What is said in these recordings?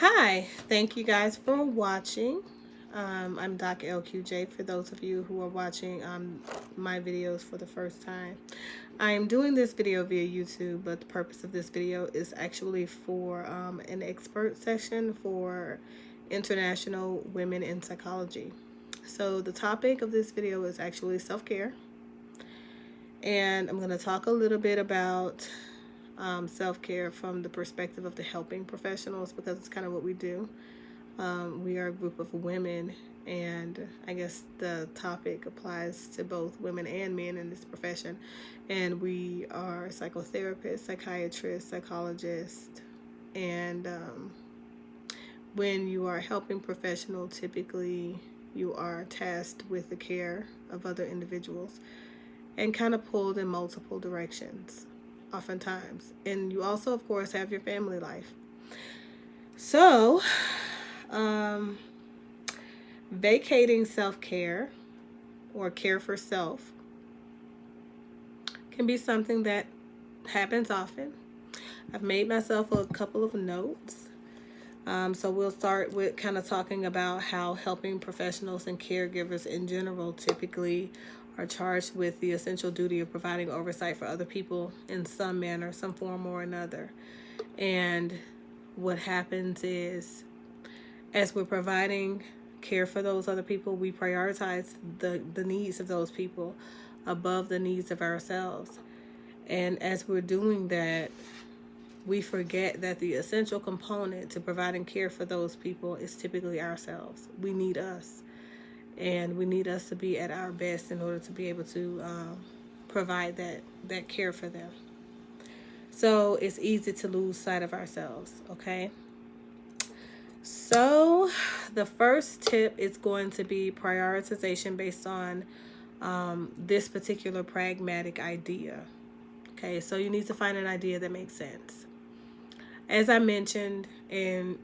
Hi, thank you guys for watching. I'm Doc LQJ for those of you who are watching my videos for the first time. I am doing this video via YouTube, but the purpose of this video is actually for an expert session for international women in psychology. So the topic of this video is actually self-care. And I'm going to talk a little bit about self-care from the perspective of the helping professionals because it's kind of what we do. We are a group of women, and I guess the topic applies to both women and men in this profession. And we are psychotherapists, psychiatrists, psychologists, and when you are a helping professional, typically you are tasked with the care of other individuals and kind of pulled in multiple directions oftentimes. And you also, of course, have your family life. So, vacating self-care or care for self can be something that happens often. I've made myself a couple of notes. So we'll start with kind of talking about how helping professionals and caregivers in general typically are charged with the essential duty of providing oversight for other people in some manner, some form or another. And what happens is, as we're providing care for those other people, we prioritize the needs of those people above the needs of ourselves. And as we're doing that, we forget that the essential component to providing care for those people is typically ourselves. We need us. And we need us to be at our best in order to be able to provide that care for them. So it's easy to lose sight of ourselves, okay? So the first tip is going to be prioritization based on this particular pragmatic idea. Okay, so you need to find an idea that makes sense. As I mentioned, in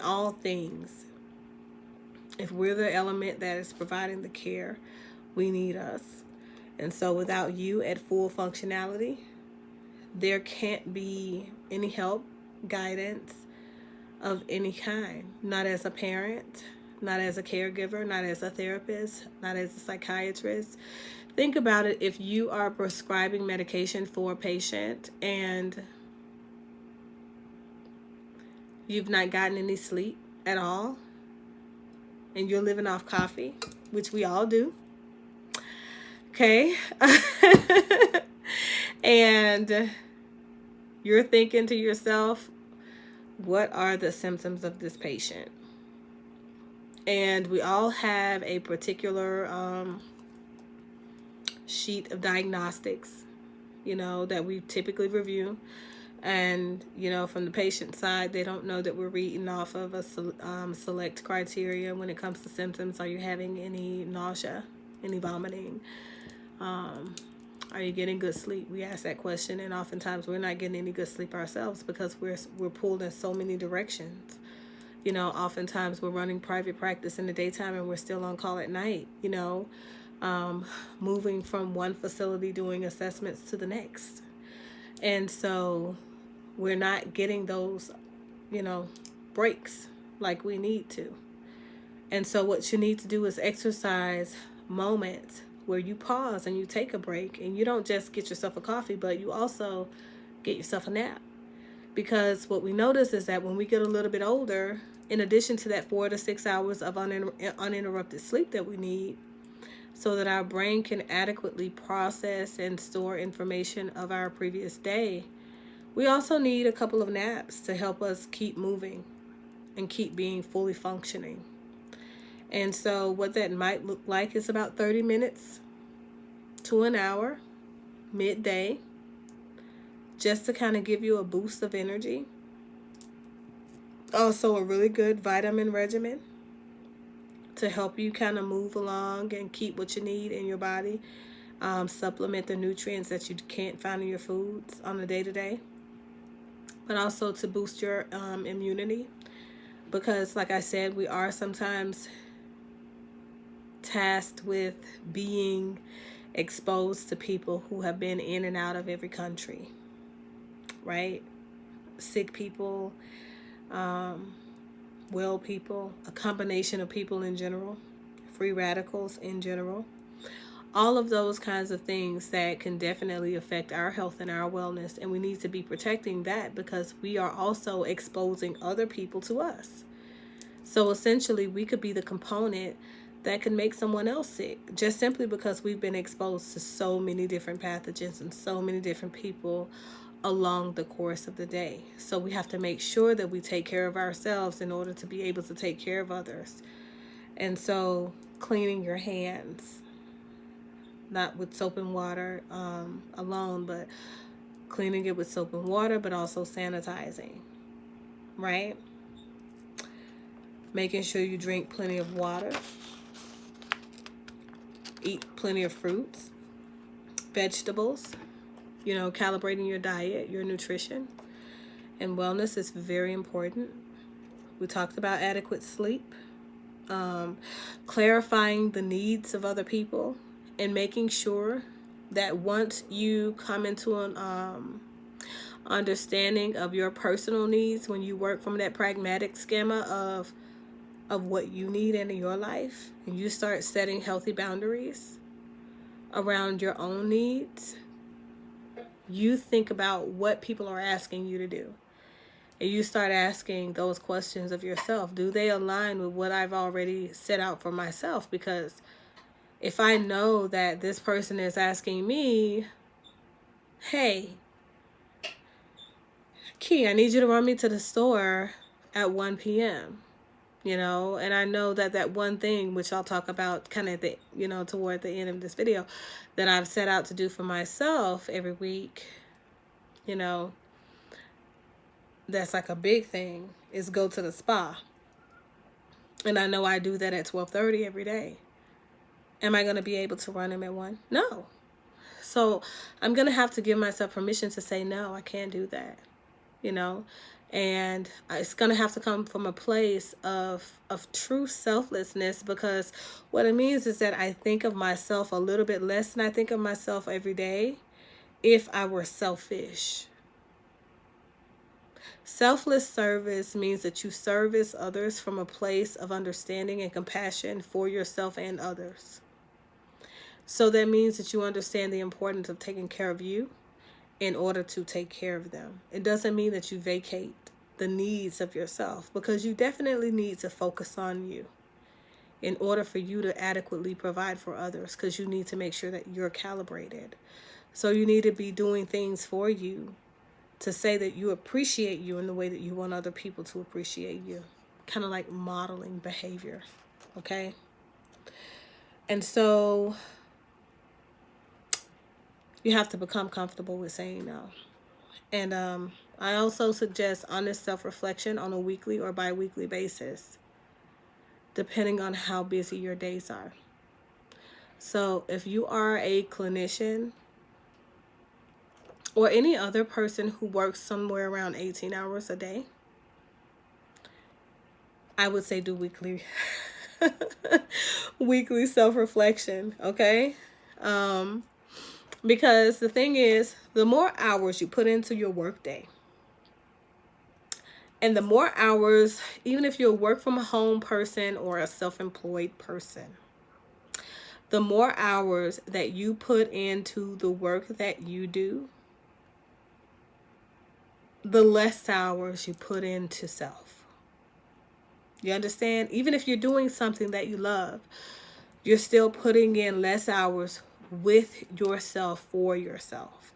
all things, if we're the element that is providing the care, we need us. And so without you at full functionality, there can't be any help, guidance of any kind. Not as a parent, not as a caregiver, not as a therapist, not as a psychiatrist. Think about it. If you are prescribing medication for a patient and you've not gotten any sleep at all, and you're living off coffee, which we all do, okay? And you're thinking to yourself, what are the symptoms of this patient? And we all have a particular sheet of diagnostics, that we typically review. And, from the patient side, they don't know that we're reading off of a select criteria when it comes to symptoms. Are you having any nausea, any vomiting? Are you getting good sleep? We ask that question, and oftentimes we're not getting any good sleep ourselves because we're pulled in so many directions. Oftentimes we're running private practice in the daytime and we're still on call at night, moving from one facility doing assessments to the next. And so we're not getting those, breaks like we need to. And so what you need to do is exercise moments where you pause and you take a break, and you don't just get yourself a coffee, but you also get yourself a nap. Because what we notice is that when we get a little bit older, in addition to that 4 to 6 hours of uninterrupted sleep that we need, so that our brain can adequately process and store information of our previous day, we also need a couple of naps to help us keep moving and keep being fully functioning. And so what that might look like is about 30 minutes to an hour, midday, just to kind of give you a boost of energy. Also, a really good vitamin regimen to help you kind of move along and keep what you need in your body. Supplement the nutrients that you can't find in your foods on the day-to-day. But also to boost your immunity. Because, like I said, we are sometimes tasked with being exposed to people who have been in and out of every country, right? Sick people, well people, a combination of people in general, free radicals in general. All of those kinds of things that can definitely affect our health and our wellness. And we need to be protecting that because we are also exposing other people to us. So essentially, we could be the component that can make someone else sick just simply because we've been exposed to so many different pathogens and so many different people along the course of the day. So we have to make sure that we take care of ourselves in order to be able to take care of others. And so cleaning your hands, not with soap and water alone, but cleaning it with soap and water, but also sanitizing, right? Making sure you drink plenty of water, eat plenty of fruits, vegetables, calibrating your diet, your nutrition, and wellness is very important. We talked about adequate sleep, clarifying the needs of other people, and making sure that once you come into an understanding of your personal needs, when you work from that pragmatic schema of what you need in your life, and you start setting healthy boundaries around your own needs, you think about what people are asking you to do. And you start asking those questions of yourself. Do they align with what I've already set out for myself? Because if I know that this person is asking me, hey, Key, I need you to run me to the store at 1 p.m., and I know that that one thing, which I'll talk about kind of toward the end of this video, that I've set out to do for myself every week, that's like a big thing, is go to the spa. And I know I do that at 12:30 every day. Am I going to be able to run him at 1? No. So I'm going to have to give myself permission to say, no, I can't do that, and it's going to have to come from a place of true selflessness, because what it means is that I think of myself a little bit less than I think of myself every day if I were selfish. Selfless service means that you service others from a place of understanding and compassion for yourself and others. So that means that you understand the importance of taking care of you in order to take care of them. It doesn't mean that you vacate the needs of yourself, because you definitely need to focus on you in order for you to adequately provide for others, because you need to make sure that you're calibrated. So you need to be doing things for you to say that you appreciate you in the way that you want other people to appreciate you. Kind of like modeling behavior, okay? And so you have to become comfortable with saying no. And I also suggest honest self-reflection on a weekly or bi-weekly basis, depending on how busy your days are. So if you are a clinician or any other person who works somewhere around 18 hours a day, I would say do weekly weekly self-reflection, okay? Because the thing is, the more hours you put into your workday, and the more hours, even if you're a work from home person or a self-employed person, the more hours that you put into the work that you do, the less hours you put into self. You understand? Even if you're doing something that you love, you're still putting in less hours with yourself, for yourself.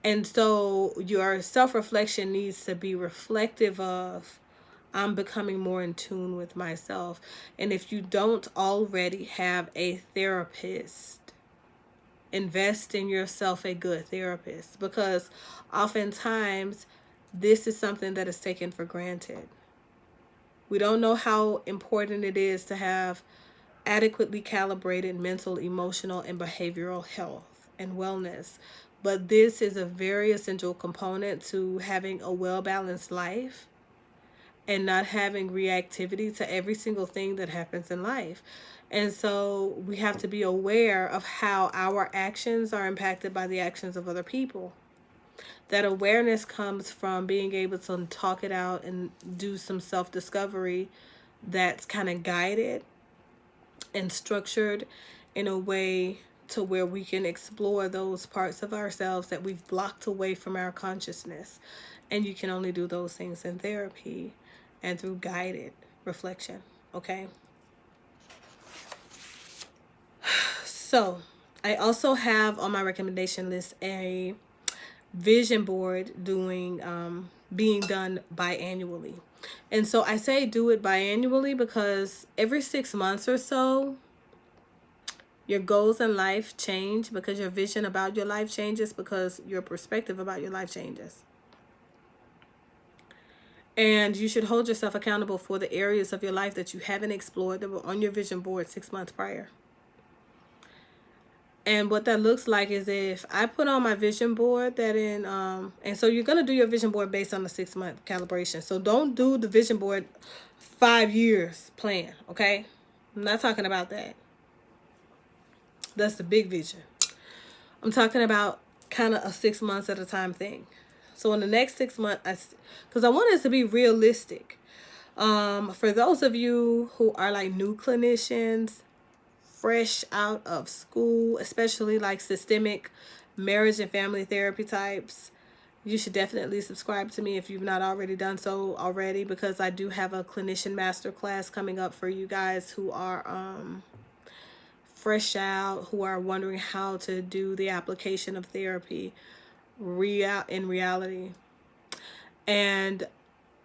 And so your self-reflection needs to be reflective of, I'm becoming more in tune with myself. And if you don't already have a therapist, invest in yourself a good therapist, because oftentimes this is something that is taken for granted. We don't know how important it is to have adequately calibrated mental, emotional, and behavioral health and wellness. But this is a very essential component to having a well-balanced life and not having reactivity to every single thing that happens in life. And so we have to be aware of how our actions are impacted by the actions of other people. That awareness comes from being able to talk it out and do some self-discovery that's kind of guided and structured in a way to where we can explore those parts of ourselves that we've blocked away from our consciousness. And you can only do those things in therapy and through guided reflection. Okay. So I also have on my recommendation list a vision board being done biannually. And so I say do it biannually because every 6 months or so, your goals in life change, because your vision about your life changes, because your perspective about your life changes. And you should hold yourself accountable for the areas of your life that you haven't explored that were on your vision board 6 months prior. And what that looks like is if I put on my vision board that and so you're going to do your vision board based on the 6 month calibration. So don't do the vision board 5 years plan, okay? I'm not talking about that. That's the big vision. I'm talking about kind of a 6 months at a time thing. So in the next 6 months, because I want it to be realistic. For those of you who are like new clinicians, fresh out of school, especially like systemic marriage and family therapy types, you should definitely subscribe to me if you've not already done so already, because I do have a clinician masterclass coming up for you guys who are fresh out, who are wondering how to do the application of therapy in reality. And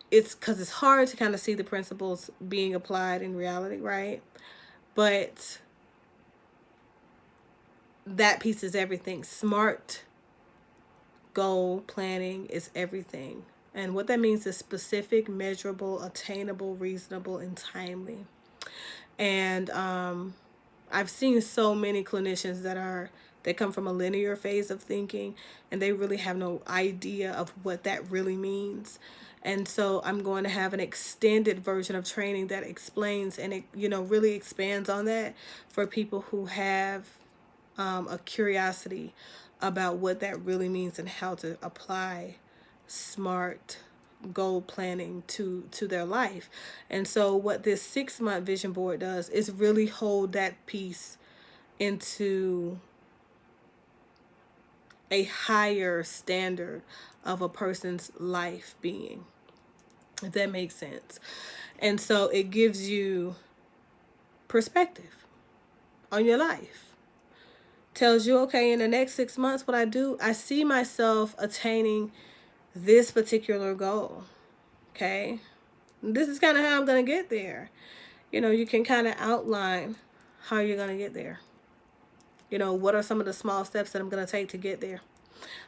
it's because it's hard to kind of see the principles being applied in reality, right? But that piece is everything. Smart goal planning is everything. And what that means is specific, measurable, attainable, reasonable, and timely. And I've seen so many clinicians that come from a linear phase of thinking, and they really have no idea of what that really means. And so I'm going to have an extended version of training that explains and it, really expands on that for people who have a curiosity about what that really means and how to apply smart goal planning to their life. And so what this 6 month vision board does is really hold that piece into a higher standard of a person's life being, if that makes sense. And so it gives you perspective on your life. Tells you, okay, in the next 6 months, what I see myself attaining this particular goal. Okay. This is kind of how I'm going to get there. You can kind of outline how you're going to get there. What are some of the small steps that I'm going to take to get there?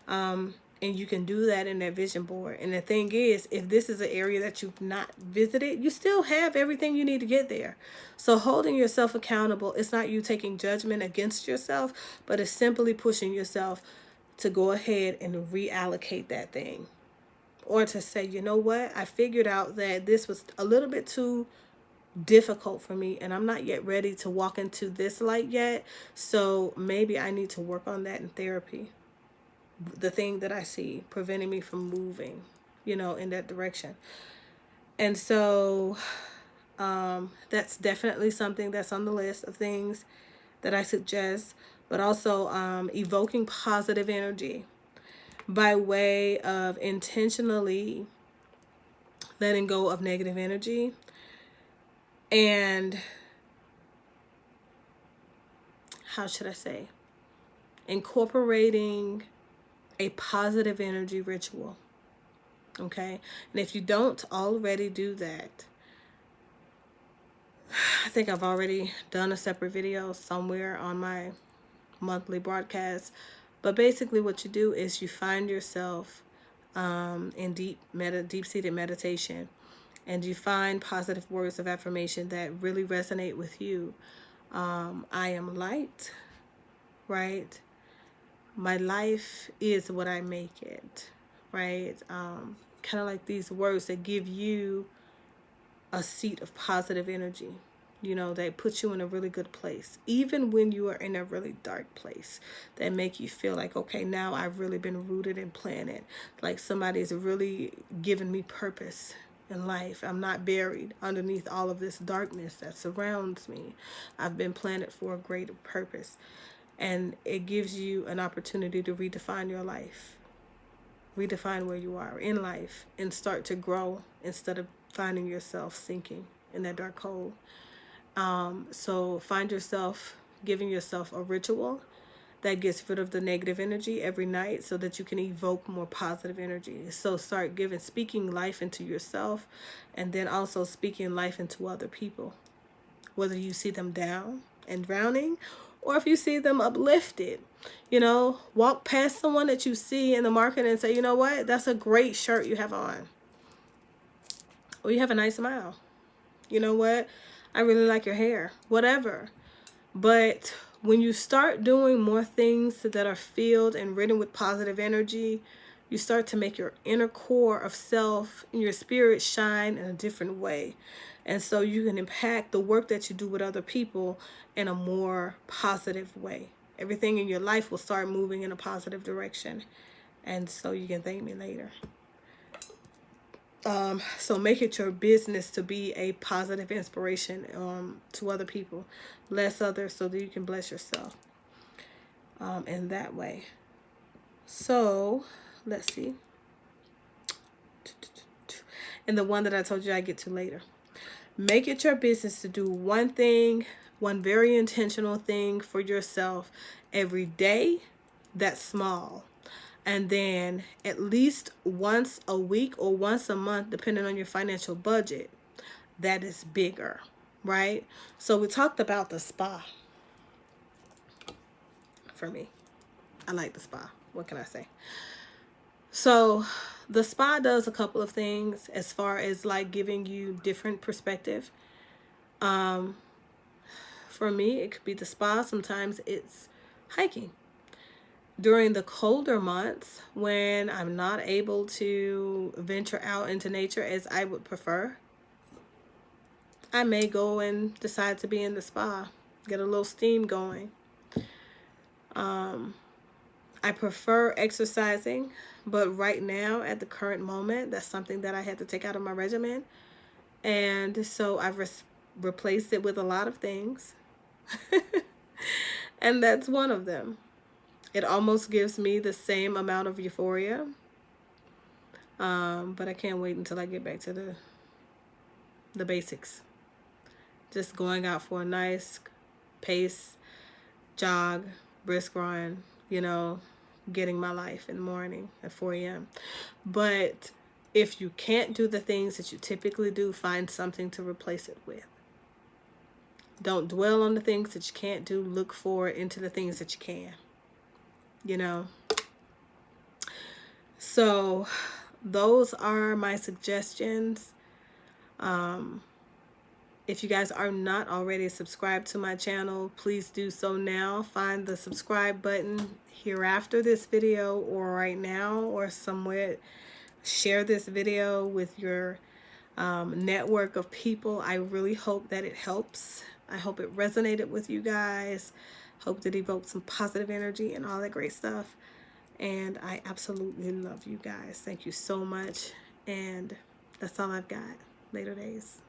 And you can do that in that vision board. And the thing is, if this is an area that you've not visited, you still have everything you need to get there. So holding yourself accountable, it's not you taking judgment against yourself, but it's simply pushing yourself to go ahead and reallocate that thing. Or to say, you know what, I figured out that this was a little bit too difficult for me and I'm not yet ready to walk into this light yet. So maybe I need to work on that in therapy. The thing that I see preventing me from moving, in that direction. And so that's definitely something that's on the list of things that I suggest, but also evoking positive energy by way of intentionally letting go of negative energy and, how should I say, incorporating a positive energy ritual. Okay. And if you don't already do that, I think I've already done a separate video somewhere on my monthly broadcast. But basically what you do is you find yourself in deep-seated meditation, and you find positive words of affirmation that really resonate with you. I am light, right? My life is what I make it, right? Kind of like these words that give you a seat of positive energy, you know, that put you in a really good place, even when you are in a really dark place, that make you feel like, okay, now I've really been rooted and planted, like somebody's really given me purpose in life. I'm not buried underneath all of this darkness that surrounds me. I've been planted for a greater purpose, and it gives you an opportunity to redefine your life, redefine where you are in life, and start to grow instead of finding yourself sinking in that dark hole. So find yourself giving yourself a ritual that gets rid of the negative energy every night so that you can evoke more positive energy. So start speaking life into yourself, and then also speaking life into other people. Whether you see them down and drowning, or if you see them uplifted, you know, walk past someone that you see in the market and say, you know what, that's a great shirt you have on. Or you have a nice smile. You know what? I really like your hair. Whatever. But when you start doing more things that are filled and ridden with positive energy, you start to make your inner core of self and your spirit shine in a different way. And so you can impact the work that you do with other people in a more positive way. Everything in your life will start moving in a positive direction. And so you can thank me later. So make it your business to be a positive inspiration to other people. Bless others so that you can bless yourself in that way. So let's see. And the one that I told you I get to later. Make it your business to do one thing, one very intentional thing for yourself every day that's small. And then at least once a week or once a month, depending on your financial budget, that is bigger, right? So we talked about the spa. For me, I like the spa. What can I say? So the spa does a couple of things as far as like giving you different perspective. For me, it could be the spa. Sometimes it's hiking. During the colder months, when I'm not able to venture out into nature as I would prefer, I may go and decide to be in the spa, get a little steam going. I prefer exercising, but right now, at the current moment, that's something that I had to take out of my regimen. And so I've replaced it with a lot of things. And that's one of them. It almost gives me the same amount of euphoria. But I can't wait until I get back to the basics. Just going out for a nice pace, jog, brisk run, you know, getting my life in the morning at 4 a.m. But if you can't do the things that you typically do, find something to replace it with. Don't dwell on the things that you can't do. Look forward into the things that you can. You know. So those are my suggestions. If you guys are not already subscribed to my channel, please do so now. Find the subscribe button here after this video or right now or somewhere. Share this video with your network of people. I really hope that it helps. I hope it resonated with you guys. Hope that evoked some positive energy and all that great stuff. And I absolutely love you guys. Thank you so much. And that's all I've got. Later days.